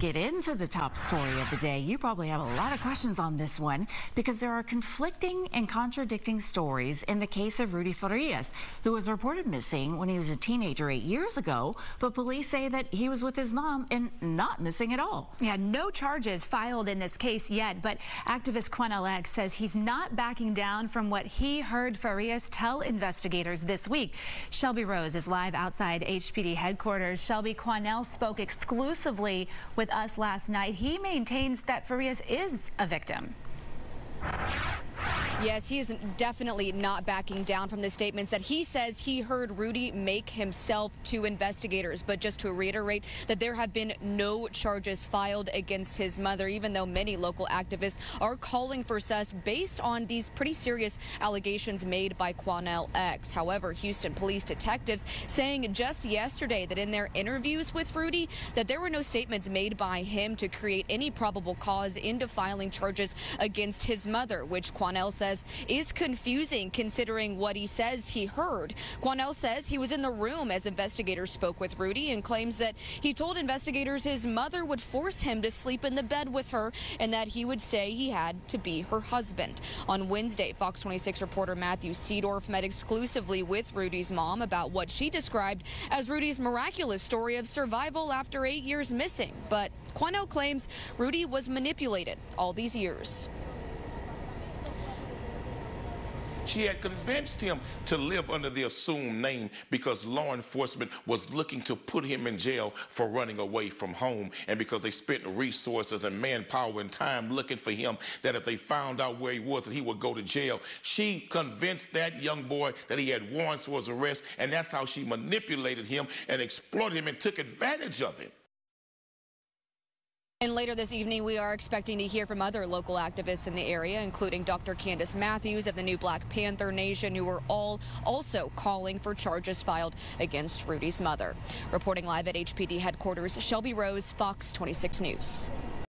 get into the top story of the day. You probably have a lot of questions on this one because there are conflicting and contradicting stories in the case of Rudy Farias, who was reported missing when he was a teenager 8 years ago, but police say that he was with his mom and not missing at all. Yeah, no charges filed in this case yet, but activist Quanell X says he's not backing down from what he heard Farias tell investigators this week. Shelby Rose is live outside HPD headquarters. Shelby, Quanell spoke exclusively with us last night. He maintains that Farias is a victim. Yes, he is definitely not backing down from the statements that he says he heard Rudy make himself to investigators. But just to reiterate that there have been no charges filed against his mother, even though many local activists are calling for sus based on these pretty serious allegations made by Quanell X. However, Houston police detectives saying just yesterday that in their interviews with Rudy that there were no statements made by him to create any probable cause into filing charges against his mother, which Quanell says is confusing considering what he says he heard. Quanell says he was in the room as investigators spoke with Rudy and claims that he told investigators his mother would force him to sleep in the bed with her and that he would say he had to be her husband. On Wednesday, Fox 26 reporter Matthew Seedorf met exclusively with Rudy's mom about what she described as Rudy's miraculous story of survival after 8 years missing. But Quanell claims Rudy was manipulated all these years. She had convinced him to live under the assumed name because law enforcement was looking to put him in jail for running away from home, and because they spent resources and manpower and time looking for him, that if they found out where he was, that he would go to jail. She convinced that young boy that he had warrants for his arrest, and that's how she manipulated him and exploited him and took advantage of him. And later this evening, we are expecting to hear from other local activists in the area, including Dr. Candace Matthews of the New Black Panther Nation, who are all also calling for charges filed against Rudy's mother. Reporting live at HPD headquarters, Shelby Rose, Fox 26 News.